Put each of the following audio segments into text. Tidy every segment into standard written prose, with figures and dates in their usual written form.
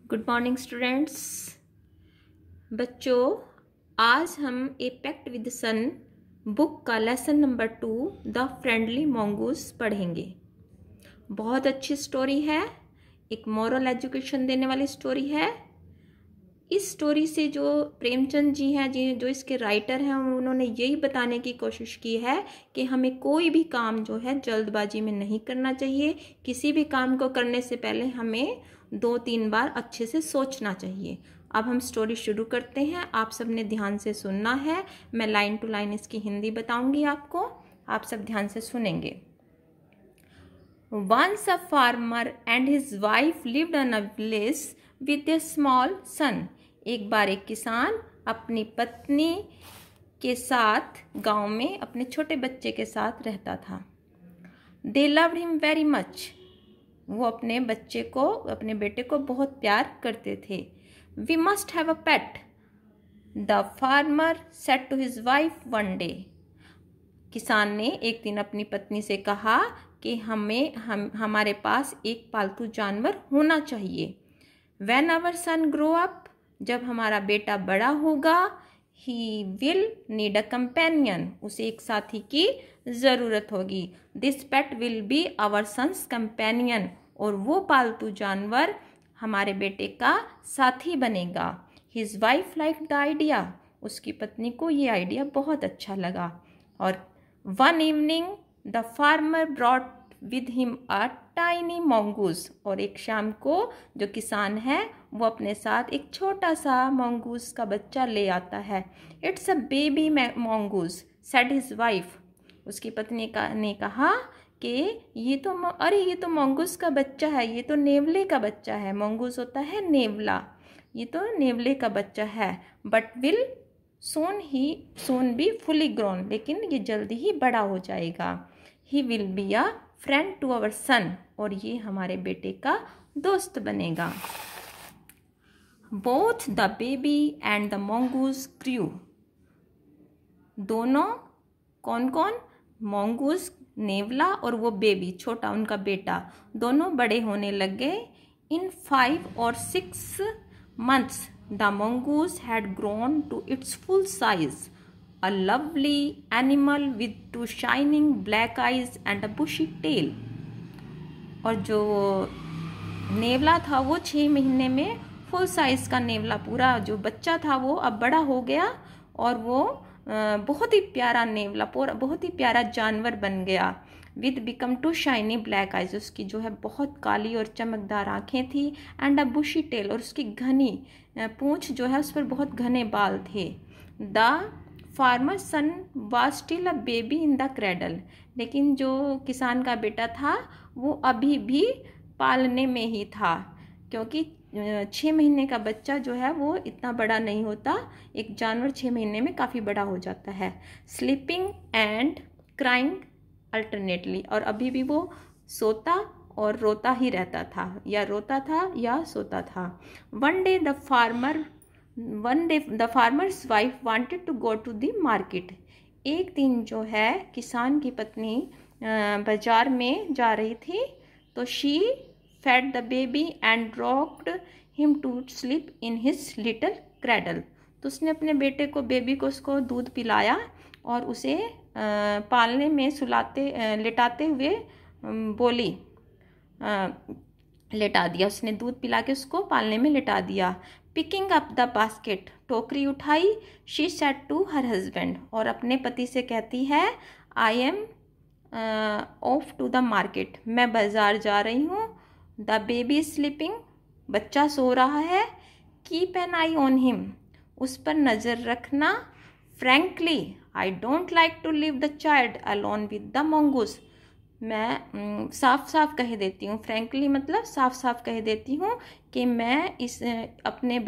Good morning students. बच्चों, आज हम a pact with sun book का lesson number 2 the friendly mongoose पढ़ेंगे। बहुत अच्छी स्टोरी है, एक मॉरल एजुकेशन देने वाली स्टोरी है। इस स्टोरी से जो प्रेमचंद जी हैं, जो इसके राइटर हैं, उन्होंने यही बताने की कोशिश की है कि हमें कोई भी काम जो है जल्दबाजी में नहीं करना चाहिए। किसी भी काम को करने से पहले हमें 2-3 बार अच्छे से सोचना चाहिए। अब हम स्टोरी शुरू करते हैं। आप सब ने ध्यान से सुनना है। मैं लाइन टू लाइन इसकी हिंदी बताऊंगी आपको, आप सब ध्यान से सुनेंगे। Once a farmer and his wife lived in a village with a small son. एक बार एक किसान अपनी पत्नी के साथ गांव में अपने छोटे बच्चे के साथ रहता था। They loved him very much. वो अपने बेटे को बहुत प्यार करते थे। We must have a pet. The farmer said to his wife one day. किसान ने एक दिन अपनी पत्नी से कहा कि हमारे पास एक पालतू जानवर होना चाहिए। When our son grow up, जब हमारा बेटा बड़ा होगा, he will need a companion. उसे एक साथी की ज़रूरत होगी। This pet will be our son's companion. और वो पालतू जानवर हमारे बेटे का साथी बनेगा। His wife liked the idea. उसकी पत्नी को ये आइडिया बहुत अच्छा लगा। और one evening the farmer brought with him a tiny mongoose. और एक शाम को जो किसान है वो अपने साथ एक छोटा सा mongoose का बच्चा ले आता है। It's a baby mongoose, said his wife. उसकी पत्नी ने कहा कि ये तो mongoose का बच्चा है, ये तो नेवले का बच्चा है। mongoose होता है नेवला, ये तो नेवले का बच्चा है। But will soon be fully grown. लेकिन ये जल्दी ही बड़ा हो जाएगा। He will be a friend to our son. और ये हमारे बेटे का दोस्त बनेगा। Both the baby and the mongoose grew. दोनों कौन? mongoose नेवला और वो बेबी छोटा उनका बेटा, दोनों बड़े होने लग गए। In 5 or 6 months the mongoose had grown to its full size. A lovely animal with 2 shining black eyes and a bushy tail. और जो नेवला था वो 6 महीने में फुल साइज का नेवला, पूरा जो बच्चा था वो अब बड़ा हो गया और वो बहुत ही प्यारा नेवला, बहुत ही प्यारा जानवर बन गया। With become 2 shiny black eyes, उसकी जो है बहुत काली और चमकदार आँखें थी। एंड अ बुशी टेल, और उसकी घनी पूँछ जो है उस पर बहुत घने बाल थे। The farmer son was still a baby in the cradle. लेकिन जो किसान का बेटा था वो अभी भी पालने में ही था, क्योंकि 6 महीने का बच्चा जो है वो इतना बड़ा नहीं होता। एक जानवर 6 महीने में काफ़ी बड़ा हो जाता है। स्लीपिंग एंड क्राइंग अल्टरनेटली, और अभी भी वो सोता और रोता ही रहता था, या रोता था या सोता था। One day the farmer's wife wanted to go to the market. एक दिन जो है किसान की पत्नी बाजार में जा रही थी, तो she fed the baby and rocked him to sleep in his little cradle. तो उसने अपने बेबी को उसको दूध पिलाया और उसे पालने में लेटाते हुए बोली, लेटा दिया। उसने दूध पिला के उसको पालने में लेटा दिया। पिकिंग अप द बास्केट, टोकरी उठाई। She said to her husband, और अपने पति से कहती है, I am off to the market, मैं बाजार जा रही हूँ। द बेबी इज स्लीपिंग, बच्चा सो रहा है। Keep an eye on him, उस पर नज़र रखना। Frankly I don't like to leave the child alone with the mongoose. मैं साफ साफ कह देती हूँ, फ्रेंकली मतलब साफ साफ कह देती हूँ कि मैं अपने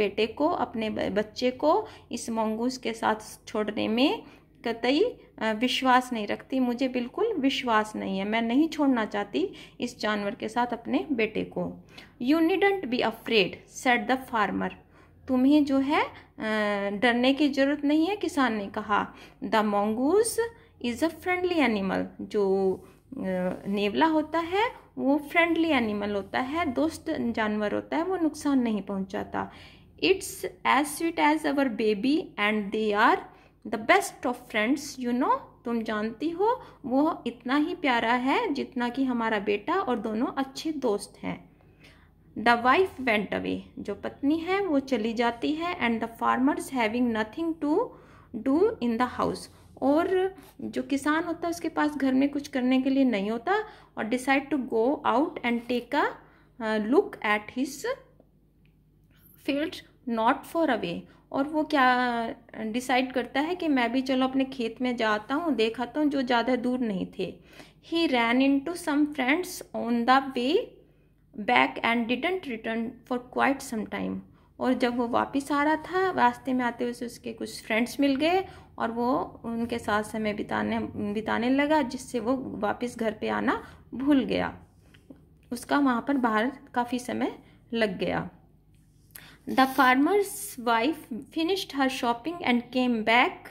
बच्चे को इस mongoose के साथ छोड़ने में कतई विश्वास नहीं रखती। मुझे बिल्कुल विश्वास नहीं है, मैं नहीं छोड़ना चाहती इस जानवर के साथ अपने बेटे को। You needn't be afraid, said the farmer. तुम्हें जो है डरने की ज़रूरत नहीं है, किसान ने कहा। The mongoose is a friendly animal, जो नेवला होता है वो फ्रेंडली एनिमल होता है, दोस्त जानवर होता है, वो नुकसान नहीं पहुंचाता। It's as sweet as our baby and they are the best of friends, you know, तुम जानती हो वो इतना ही प्यारा है जितना कि हमारा बेटा, और दोनों अच्छे दोस्त हैं। द वाइफ वेंट अवे, जो पत्नी है वो चली जाती है। And the farmer's having nothing to do in the house, और जो किसान होता है उसके पास घर में कुछ करने के लिए नहीं होता, और decide to go out and take a look at his field not far away, और वो क्या डिसाइड करता है कि मैं भी चलो अपने खेत में जाता हूँ, देख आता हूँ, जो ज़्यादा दूर नहीं थे। He ran into some friends on the way back and didn't return for quite some time, और जब वो वापस आ रहा था, रास्ते में आते हुए उसके कुछ फ्रेंड्स मिल गए, और वो उनके साथ समय बिताने लगा, जिससे वो वापस घर पे आना भूल गया। उसका वहाँ पर बाहर काफ़ी समय लग गया। The farmer's wife finished her shopping and came back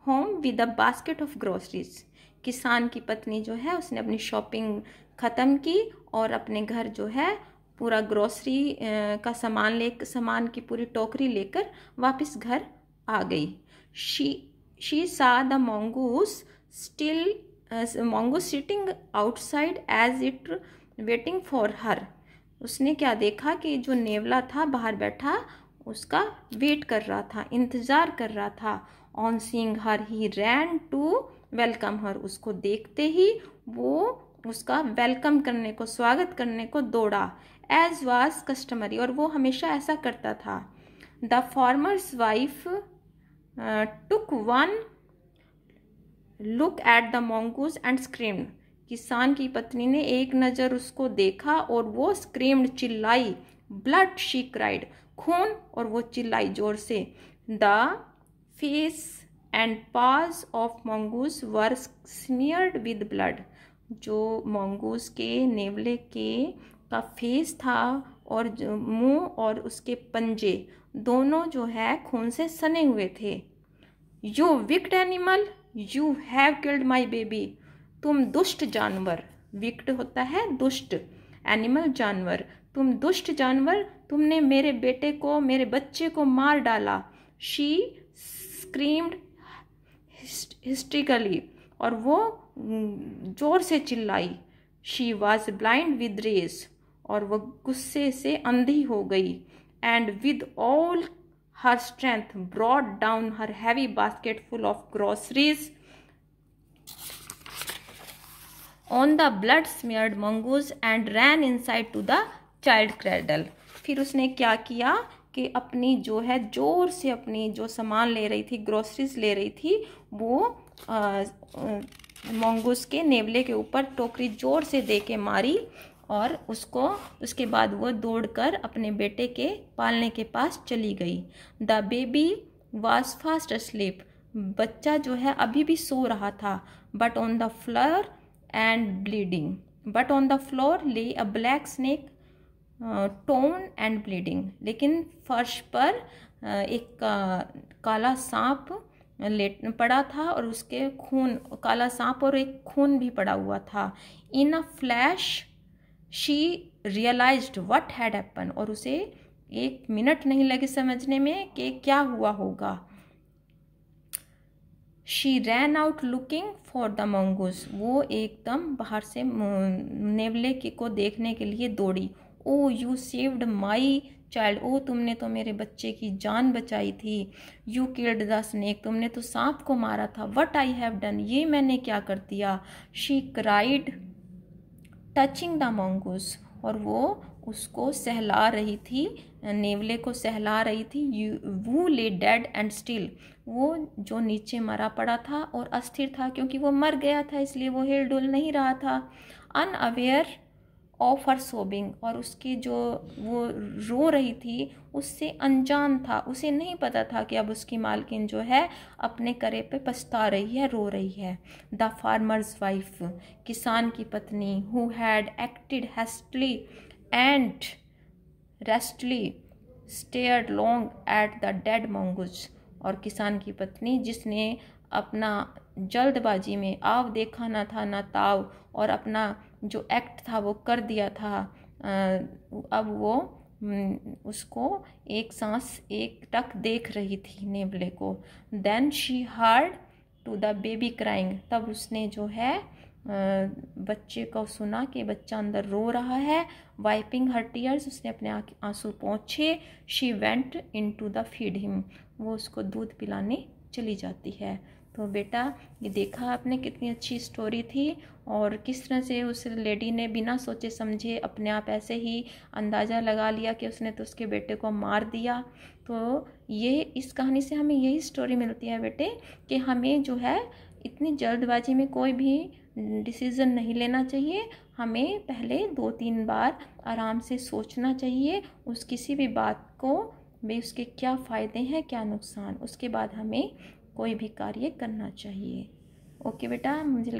home with a basket of groceries, किसान की पत्नी जो है उसने अपनी शॉपिंग ख़त्म की और अपने घर जो है पूरा ग्रोसरी का सामान की पूरी टोकरी लेकर वापस घर आ गई। She saw the mongoose sitting outside as it waiting for her, उसने क्या देखा कि जो नेवला था बाहर बैठा उसका वेट कर रहा था, इंतज़ार कर रहा था। On seeing her he ran to welcome her, उसको देखते ही वो उसका वेलकम करने को, स्वागत करने को दौड़ा। एज वाज कस्टमरी, और वो हमेशा ऐसा करता था। The farmer's wife took one look at the mongoose and screamed, किसान की पत्नी ने एक नज़र उसको देखा और वो स्क्रीम्ड, चिल्लाई। ब्लड शी क्राइड, खून, और वो चिल्लाई जोर से। The face and paws of mongoose were smeared with blood, जो mongoose के नेवले का फेस था और जो मुंह और उसके पंजे दोनों जो है खून से सने हुए थे। You wicked animal, you have killed my baby, तुम दुष्ट जानवर, विक्ड होता है दुष्ट, एनिमल जानवर, तुम दुष्ट जानवर, तुमने मेरे बेटे को, मेरे बच्चे को मार डाला। शी स्क्रीम्ड हिस्ट्रिकली, और वो जोर से चिल्लाई। She was blind with rage, और वो गुस्से से अंधी हो गई। And with all her strength brought down her heavy basket full of groceries on the blood smeared mongoose and ran inside to the child cradle. फिर उसने क्या किया कि अपनी जो है जोर से अपनी जो सामान ले रही थी, ग्रोसरीज ले रही थी, वो mongoose के नेवले के ऊपर टोकरी जोर से दे के मारी, और उसके बाद वो दौड़कर अपने बेटे के पालने के पास चली गई। The baby was fast asleep, बच्चा जो है अभी भी सो रहा था। But on the floor and bleeding, but on the floor lay a black snake torn and bleeding, लेकिन फर्श पर एक काला सांप लेट पड़ा था, और उसके खून, काला सांप और एक खून भी पड़ा हुआ था। In a flash she realised what had happen, और उसे 1 मिनट नहीं लगे समझने में कि क्या हुआ होगा। She ran out looking for the mongoose, वो एकदम बाहर से नेवले को देखने के लिए दौड़ी। ओ यू सेव्ड माई चाइल्ड, ओ तुमने तो मेरे बच्चे की जान बचाई थी। यू किल्ड द स्नेक, तुमने तो सांप को मारा था। व्हाट आई हैव डन, ये मैंने क्या कर दिया। She cried touching the mongoose, और वो उसको सहला रही थी, नेवले को सहला रही थी। वो ले डेड एंड स्टिल, वो जो नीचे मरा पड़ा था और अस्थिर था, क्योंकि वो मर गया था इसलिए वो हिल डुल नहीं रहा था। अनअवेयर ऑफ हर सोबिंग, और उसकी जो वो रो रही थी उससे अनजान था, उसे नहीं पता था कि अब उसकी मालकिन जो है अपने करे पे पछता रही है, रो रही है। द फार्मर्स वाइफ, किसान की पत्नी, who had acted hastily and rashly stared long at the dead mongoose, और किसान की पत्नी जिसने अपना जल्दबाजी में आव देखा न था न ताव, और अपना जो एक्ट था वो कर दिया था। अब वो उसको एक सांस एक टक देख रही थी नेवले को। Then she heard to the baby crying, तब उसने जो है बच्चे को सुना कि बच्चा अंदर रो रहा है। वाइपिंग हर टीयर्स, उसने अपने आंसू पोंछे। She went into the feed him, वो उसको दूध पिलाने चली जाती है। तो बेटा ये देखा आपने कितनी अच्छी स्टोरी थी, और किस तरह से उस लेडी ने बिना सोचे समझे अपने आप ऐसे ही अंदाज़ा लगा लिया कि उसने तो उसके बेटे को मार दिया। तो ये इस कहानी से हमें यही स्टोरी मिलती है बेटे कि हमें जो है इतनी जल्दबाजी में कोई भी डिसीज़न नहीं लेना चाहिए। हमें पहले 2-3 बार आराम से सोचना चाहिए उस किसी भी बात को, भाई उसके क्या फ़ायदे हैं क्या नुकसान, उसके बाद हमें कोई भी कार्य करना चाहिए। ओके बेटा, मुझे